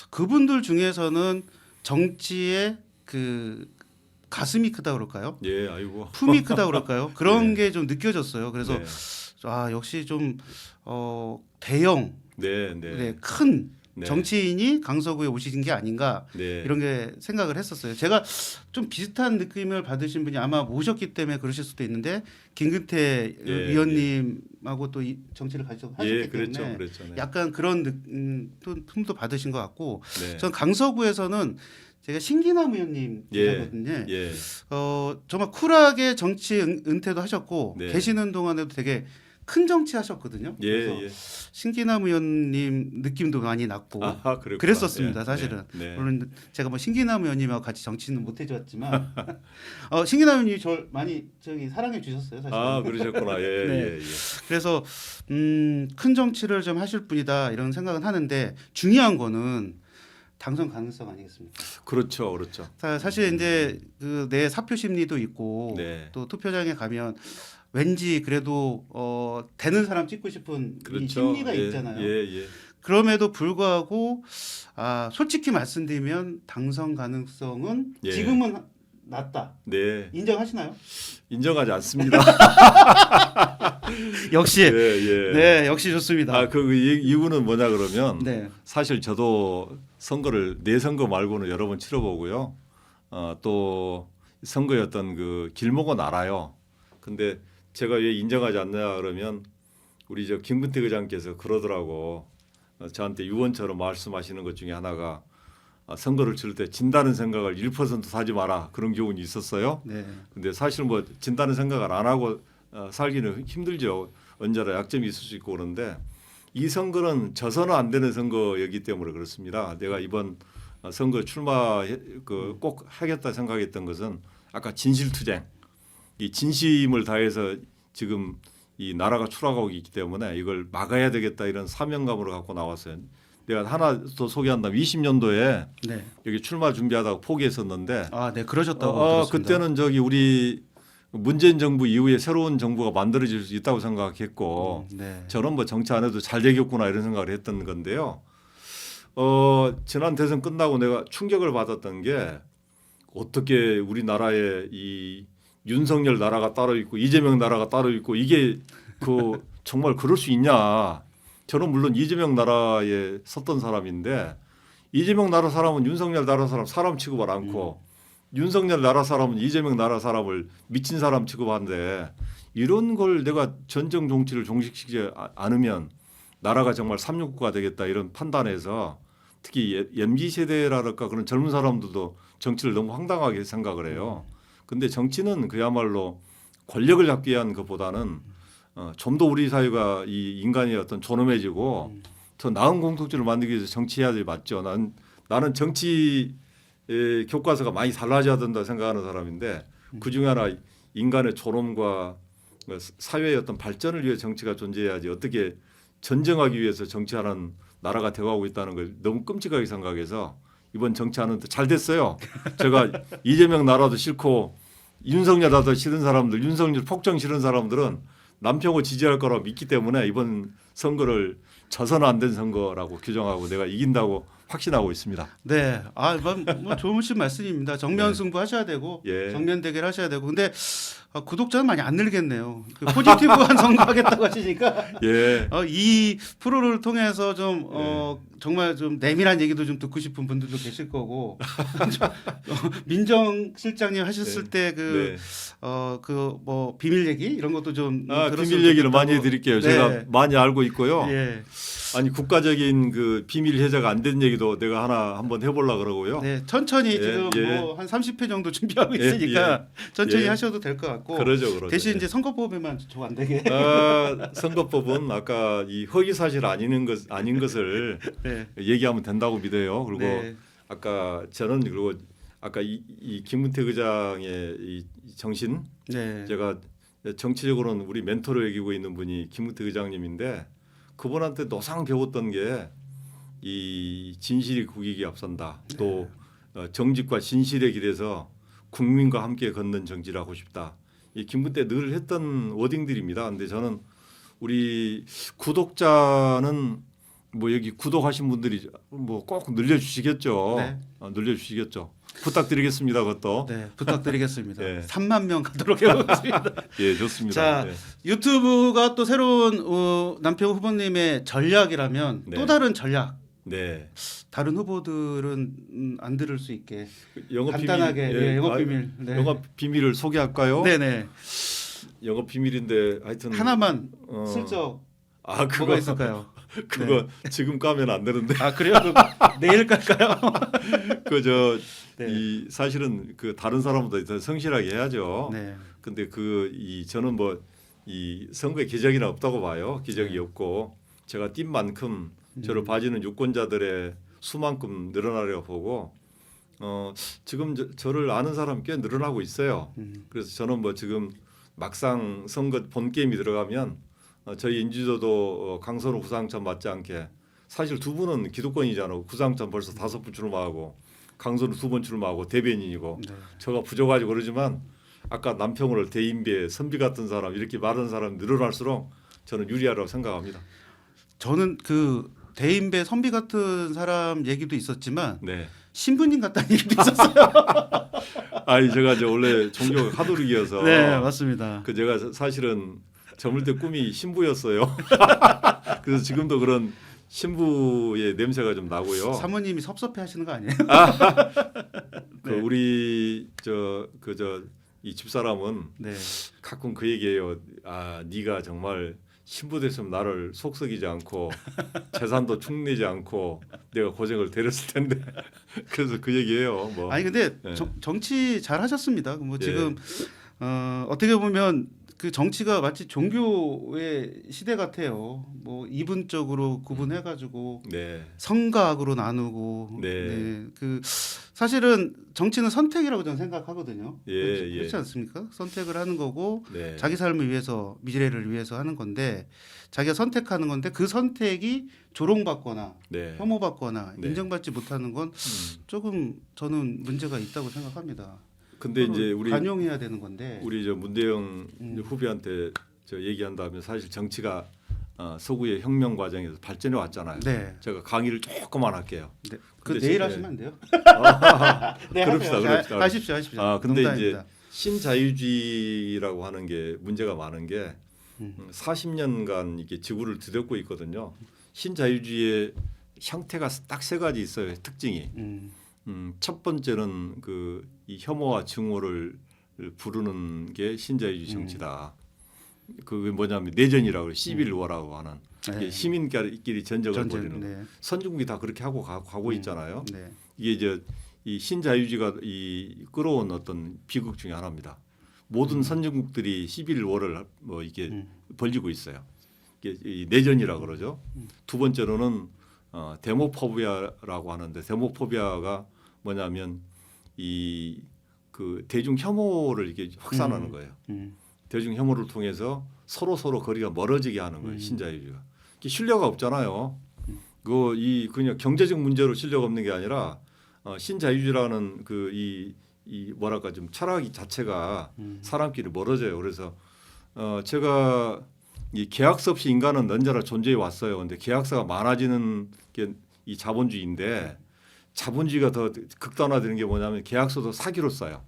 그분들 중에서는 정치의 그 가슴이 크다 그럴까요? 예, 아이고. 품이 크다 그럴까요? 그런 네. 게 좀 느껴졌어요. 그래서 네. 역시 좀 대형, 네. 큰 네. 정치인이 강서구에 오시는 게 아닌가 네. 이런 게 생각을 했었어요. 제가 좀 비슷한 느낌을 받으신 분이 아마 모셨기 때문에 그러실 수도 있는데 김근태 위원님하고 또 이 정치를 같이 하셨기 때문에 그랬죠. 네. 약간 그런 틈도 받으신 것 같고 네. 전 강서구에서는 제가 신기남 의원님 계시거든요. 예. 정말 쿨하게 정치 은퇴도 하셨고 네. 계시는 동안에도 되게 큰 정치 하셨거든요. 그래서 예. 신기남 의원님 느낌도 많이 났고 그랬구나. 그랬었습니다. 예. 사실은 네. 물론 제가 뭐 신기남 의원님하고 같이 정치는 못 해줬지만 신기남 의원님이 저를 많이 사랑해 주셨어요. 사실. 그러셨구나. 예. 네. 예. 그래서 큰 정치를 좀 하실 분이다 이런 생각은 하는데 중요한 거는 당선 가능성 아니겠습니까? 그렇죠. 사실 이제 그 내 사표 심리도 있고 네. 또 투표장에 가면 왠지 그래도 되는 사람 찍고 싶은 이 그렇죠. 심리가 예, 있잖아요. 예. 그럼에도 불구하고 솔직히 말씀드리면 당선 가능성은 예. 지금은 낮다. 네. 인정하시나요? 인정하지 않습니다. 역시 예. 네, 역시 좋습니다. 그 이유는 뭐냐 그러면 네. 사실 저도 선거를 내 선거 말고는 여러 번 치러보고요. 또 선거의 어떤 그 길목은 알아요. 근데 제가 왜 인정하지 않느냐 그러면 우리 저 김근태 의장께서 그러더라고. 저한테 유언처럼 말씀하시는 것 중에 하나가 선거를 치를 때 진다는 생각을 1%도 하지 마라 그런 교훈이 있었어요. 네. 근데 사실 뭐 진다는 생각을 안 하고 살기는 힘들죠. 언제나 약점이 있을 수 있고 그런데 이 선거는 져서는 안 되는 선거였기 때문에 그렇습니다. 내가 이번 선거 출마 꼭 하겠다 생각했던 것은 아까 진실투쟁, 이 진심을 다해서 지금 이 나라가 추락하고 있기 때문에 이걸 막아야 되겠다 이런 사명감으로 갖고 나왔어요. 내가 하나 더 소개한다면 20년도에 네. 여기 출마 준비하다가 포기했었는데 네, 그러셨다고 들었습니다. 그때는 저기 우리 문재인 정부 이후에 새로운 정부가 만들어질 수 있다고 생각했고 네. 저는 뭐 정치 안 해도 잘 되겠구나 이런 생각을 했던 건데요. 지난 대선 끝나고 내가 충격을 받았던 게 어떻게 우리나라에 이 윤석열 나라가 따로 있고 이재명 나라가 따로 있고 이게 정말 그럴 수 있냐. 저는 물론 이재명 나라에 섰던 사람인데 이재명 나라 사람은 윤석열 나라 사람 취급을 않고 윤석열 나라 사람은 이재명 나라 사람을 미친 사람 취급하는데 이런 걸 내가 전정 정치를 종식시키지 않으면 나라가 정말 삼육구가 되겠다 이런 판단에서 특히 MZ 세대랄까 그런 젊은 사람들도 정치를 너무 황당하게 생각을 해요. 근데 정치는 그야말로 권력을 잡기 위한 것보다는 좀 더 우리 사회가 이 인간이 어떤 존엄해지고 더 나은 공동체를 만들기 위해서 정치해야 될 맞죠. 나는 정치 교과서가 많이 달라져야 된다 생각하는 사람인데 그 중에 하나 인간의 존엄과 사회의 어떤 발전을 위해 정치가 존재해야지 어떻게 전쟁하기 위해서 정치하는 나라가 되어가고 있다는 걸 너무 끔찍하게 생각해서 이번 정치하는데 잘 됐어요. 제가 이재명 나라도 싫고 윤석열 나라도 싫은 사람들, 윤석열 폭정 싫은 사람들은 남편을 지지할 거라고 믿기 때문에 이번 선거를 져서는 안 된 선거라고 규정하고 내가 이긴다고 확신하고 있습니다. 네, 뭐 좋으신 말씀입니다. 정면 승부하셔야 되고 예. 정면 대결하셔야 되고. 근데 구독자는 많이 안 늘겠네요. 포지티브한 선거하겠다고 하시니까 예. 이 프로를 통해서 좀 정말 좀 내밀한 얘기도 좀 듣고 싶은 분들도 계실 거고 민정 실장님 하셨을 때 뭐 비밀 얘기 이런 것도 좀 비밀 얘기를 많이 해드릴게요. 네. 제가 많이 알고 있고요. 예. 아니 국가적인 그 비밀 해제가 안 된 얘기도 내가 한번 해보려 그러고요. 네, 천천히 지금 뭐 한 30회 정도 준비하고 있으니까 천천히 하셔도 될 것 같고. 그러죠. 대신 이제 선거법에만 좀 안 되게. 선거법은 아까 이 허위 사실 아닌 것을 네. 얘기하면 된다고 믿어요. 그리고 네. 아까 저는 그리고 아까 이 김문태 의장의 이 정신 네. 제가 정치적으로는 우리 멘토로 여기고 있는 분이 김문태 의장님인데 그분한테 노상 배웠던 게 이 진실이 국익이 앞선다. 또 정직과 진실의 길에서 국민과 함께 걷는 정치를 하고 싶다. 이 김문태 늘 했던 워딩들입니다. 근데 저는 우리 구독자는 뭐 여기 구독하신 분들이 뭐 꼭 늘려주시겠죠. 네. 늘려주시겠죠. 부탁드리겠습니다. 그것도. 네, 부탁드리겠습니다. 네. 3만 명 가도록 해보겠습니다. 예, 좋습니다. 자, 네. 유튜브가 또 새로운 남편 후보님의 전략이라면 네. 또 다른 전략. 네. 다른 후보들은 안 들을 수 있게 영업 간단하게 비밀, 영업 비밀. 네. 영업 비밀을 소개할까요? 네네. 영업 비밀인데 하여튼 하나만 슬쩍 뭐가 그거 있을까요? 그거 지금 까면 안 되는데. 그래요? 그럼 내일 깔까요? 네. 이 사실은 그 다른 사람보다 더 성실하게 해야죠. 네. 근데 저는 뭐 이 선거에 기적이나 없다고 봐요. 기적이 네. 없고 제가 뛴 만큼 저를 봐주는 유권자들의 수만큼 늘어나려고 보고 지금 저를 아는 사람 꽤 늘어나고 있어요. 그래서 저는 뭐 지금 막상 선거 본 게임이 들어가면 저희 인지도도 강선우 구상천 맞지 않게 사실 두 분은 기득권이잖아요. 구상천 벌써 5번 출마하고 강선우 2번 출마하고 대변인이고 네. 저가 부족하지 그러지만 아까 남평을 대인배, 선비 같은 사람 이렇게 말하는 사람 늘어날수록 저는 유리하다고 생각합니다. 저는 그 대인배 선비 같은 사람 얘기도 있었지만 네. 신부님 같다는 얘기도 있었어요. 아니 제가 이제 원래 종교가 가톨릭이어서 네, 맞습니다. 그 제가 사실은 젊을 때 꿈이 신부였어요. 그래서 지금도 그런 신부의 냄새가 좀 나고요. 사모님이 섭섭해하시는 거 아니에요? 그 네. 우리 이 집사람은 네. 가끔 그 얘기해요. 아, 네가 정말 신부 됐으면 나를 속썩이지 않고 재산도 축내지 않고 내가 고생을 데렸을 텐데. 그래서 그 얘기해요. 뭐. 아니 근데 네. 정치 잘 하셨습니다. 뭐 예. 지금 어떻게 보면 그 정치가 마치 종교의 시대 같아요. 뭐 이분적으로 구분해가지고 네. 성가학으로 나누고. 네. 그 사실은 정치는 선택이라고 저는 생각하거든요. 예, 그렇지 예. 않습니까? 선택을 하는 거고 네. 자기 삶을 위해서 미래를 위해서 하는 건데 자기가 선택하는 건데 그 선택이 조롱받거나 네. 혐오받거나 네. 인정받지 못하는 건 조금 저는 문제가 있다고 생각합니다. 근데 이제 우리 관용해야 되는 건데. 우리 문대영 후배한테 저 얘기한다면 사실 정치가 서구의 혁명 과정에서 발전해 왔잖아요. 네. 제가 강의를 조금만 할게요. 네. 그 근데 내일 제- 하시면 안 돼요? 네, 그럽시다. 하십시오. 근데 농담입니다. 이제 신자유주의라고 하는 게 문제가 많은 게 40년간 이게 지구를 뒤덮고 있거든요. 신자유주의의 형태가 딱 세 가지 있어요. 특징이. 첫 번째는 이 혐오와 증오를 부르는 게 신자유주의 정치다. 그게 뭐냐면 내전이라고 그래요. 시빌워라고 하는 이게 네. 시민끼리 전쟁을 전쟁. 벌이는 거. 네. 선진국이 다 그렇게 하고 가고 있잖아요. 네. 이게 이제 이 신자유주의가 이 끌어온 어떤 비극 중에 하나입니다. 모든 선진국들이 11월을 뭐 이게 벌리고 있어요. 이게 이 내전이라 그러죠. 두 번째로는 데모포비아라고 하는데 데모포비아가 뭐냐면 이 그 대중 혐오를 이게 확산하는 거예요. 대중 혐오를 통해서 서로 거리가 멀어지게 하는 거예요. 신자유주의가. 이게 신뢰가 없잖아요. 그냥 경제적 문제로 신뢰가 없는 게 아니라 신자유주의라는 이 뭐랄까 좀 철학 자체가 사람끼리 멀어져요. 그래서 제가 이 계약서 없이 인간은 언제나 존재해 왔어요. 근데 계약서가 많아지는 게 이 자본주의인데 자본주의가 더 극단화되는 게 뭐냐면 계약서도 사기로 써요.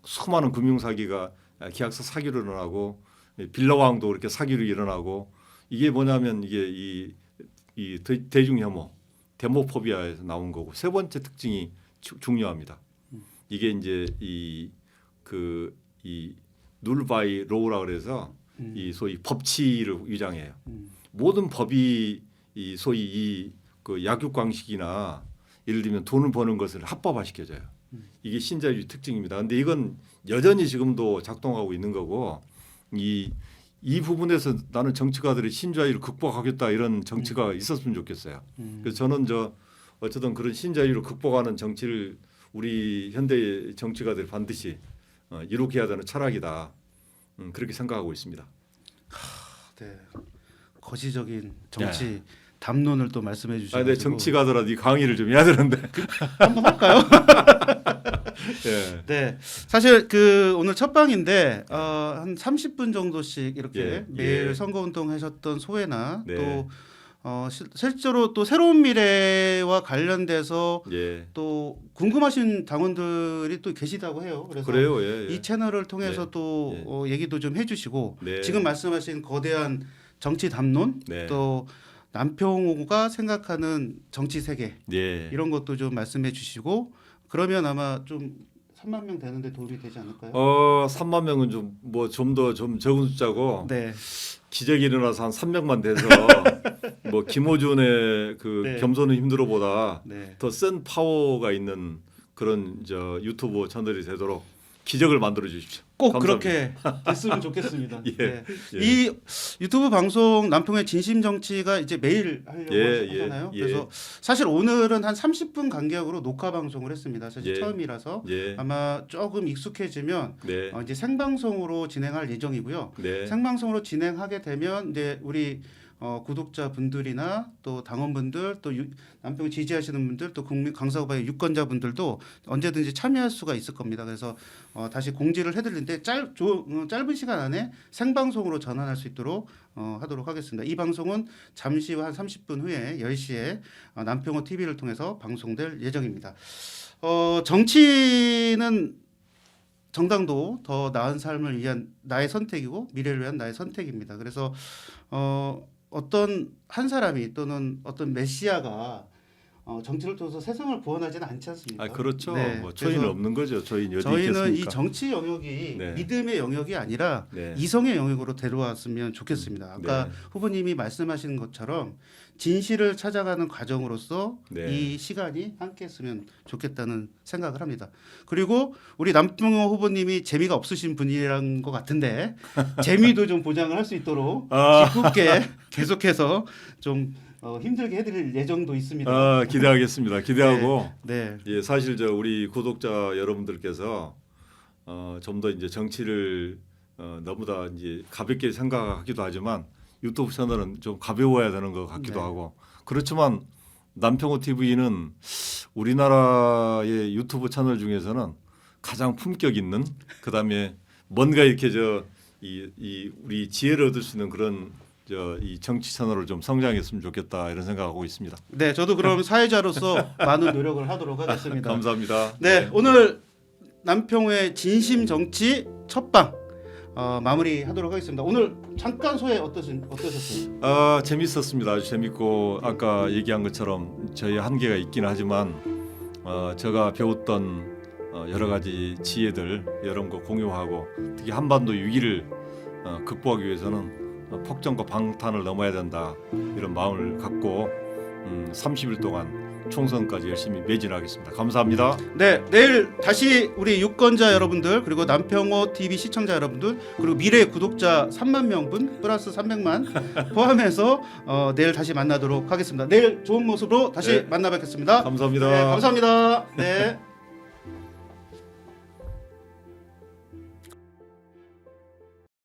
수많은 금융 사기가 계약서 사기로 일어나고 빌라왕도 그렇게 사기로 일어나고 이게 뭐냐면 이게 이 대중 혐오 데모포비아에서 나온 거고 세 번째 특징이 중요합니다. 이게 이제 이 룰바이 로우라 그래서 이 소위 법치를 위장해요. 모든 법이 이 소위 그 약육강식이나 예를 들면 돈을 버는 것을 합법화 시켜줘요. 이게 신자유주의 특징입니다. 근데 이건 여전히 지금도 작동하고 있는 거고 이 부분에서 나는 정치가들이 신자유를 극복하겠다 이런 정치가 있었으면 좋겠어요. 그래서 저는 어쨌든 그런 신자유를 극복하는 정치를 우리 현대 정치가들이 반드시 이룩해야 되는 철학이다. 그렇게 생각하고 있습니다. 네. 거시적인 정치 담론을 또 말씀해 주시고. 네, 정치가들아, 이 강의를 좀 해야 되는데. 한번 할까요? 네. 네, 사실 그 오늘 첫 방인데 한 30분 정도씩 이렇게 예, 매일 예. 선거운동 하셨던 소회나 네. 또 실제로 또 새로운 미래와 관련돼서 예. 또 궁금하신 당원들이 또 계시다고 해요. 그래서 그래요. 예. 이 채널을 통해서 네. 또 얘기도 좀 해주시고 네. 지금 말씀하신 거대한 정치 담론 네. 또 남평호가 생각하는 정치 세계 예. 이런 것도 좀 말씀해 주시고 그러면 아마 좀 3만 명 되는데 도움이 되지 않을까요? 3만 명은 좀 더 적은 숫자고 네. 기적이 일어나서 한 300만 돼서 뭐 김호준의 그 네. 겸손은 힘들어보다 네. 더 센 파워가 있는 그런 유튜브 채널이 되도록 기적을 만들어 주십시오. 꼭 감사합니다. 그렇게 됐으면 좋겠습니다. 예. 네. 예. 이 유튜브 방송 남평의 진심 정치가 이제 매일 하려고 예, 하잖아요. 예, 그래서 사실 오늘은 한 30분 간격으로 녹화 방송을 했습니다. 사실 예. 처음이라서 예. 아마 조금 익숙해지면 네. 이제 생방송으로 진행할 예정이고요. 네. 생방송으로 진행하게 되면 이제 우리 구독자분들이나 또 당원분들 또 남평을 지지하시는 분들 또 국민 강서구의 유권자분들도 언제든지 참여할 수가 있을 겁니다. 그래서 다시 공지를 해드리는데 짧은 시간 안에 생방송으로 전환할 수 있도록 하도록 하겠습니다. 이 방송은 잠시 후 한 30분 후에 10시에 남평호 TV를 통해서 방송될 예정입니다. 정치는 정당도 더 나은 삶을 위한 나의 선택이고 미래를 위한 나의 선택입니다. 그래서 어떤 한 사람이 또는 어떤 메시아가 정치를 통해서 세상을 구원하지는 않지 않습니까? 그렇죠. 네, 뭐 저희는 그래서 없는 거죠. 저희는 어디 저희는 이 있겠습니까? 정치 영역이 네. 믿음의 영역이 아니라 네. 이성의 영역으로 데려왔으면 좋겠습니다. 아까 네. 후보님이 말씀하신 것처럼 진실을 찾아가는 과정으로서 네. 이 시간이 함께했으면 좋겠다는 생각을 합니다. 그리고 우리 남평호 후보님이 재미가 없으신 분이란 것 같은데 재미도 좀 보장을 할 수 있도록 짓궂게 계속해서 좀 힘들게 해드릴 예정도 있습니다. 기대하겠습니다. 기대하고 네. 예, 사실 저 우리 구독자 여러분들께서 좀 더 이제 정치를 너무 다 이제 가볍게 생각하기도 하지만 유튜브 채널은 좀 가벼워야 되는 것 같기도 네. 하고 그렇지만 남평호 TV는 우리나라의 유튜브 채널 중에서는 가장 품격 있는 그다음에 뭔가 이렇게 이 우리 지혜를 얻을 수 있는 그런 이 정치 채널을 좀 성장했으면 좋겠다 이런 생각하고 있습니다. 네, 저도 그럼 사회자로서 많은 노력을 하도록 하겠습니다. 감사합니다. 네, 오늘 남평호의 진심 정치 첫방 마무리하도록 하겠습니다. 오늘 잠깐 소회 어떠셨어요? 재밌었습니다. 아주 재밌고 아까 얘기한 것처럼 저희 한계가 있긴 하지만 제가 배웠던 여러 가지 지혜들 여러분과 공유하고 특히 한반도 위기를 극복하기 위해서는 폭정과 방탄을 넘어야 된다 이런 마음을 갖고 30일 동안 총선까지 열심히 매진하겠습니다. 감사합니다. 네, 내일 다시 우리 유권자 여러분들 그리고 남평호 TV 시청자 여러분들 그리고 미래 구독자 3만 명분 플러스 300만 포함해서 내일 다시 만나도록 하겠습니다. 내일 좋은 모습으로 다시 네. 만나 뵙겠습니다. 감사합니다. 네, 감사합니다. 네.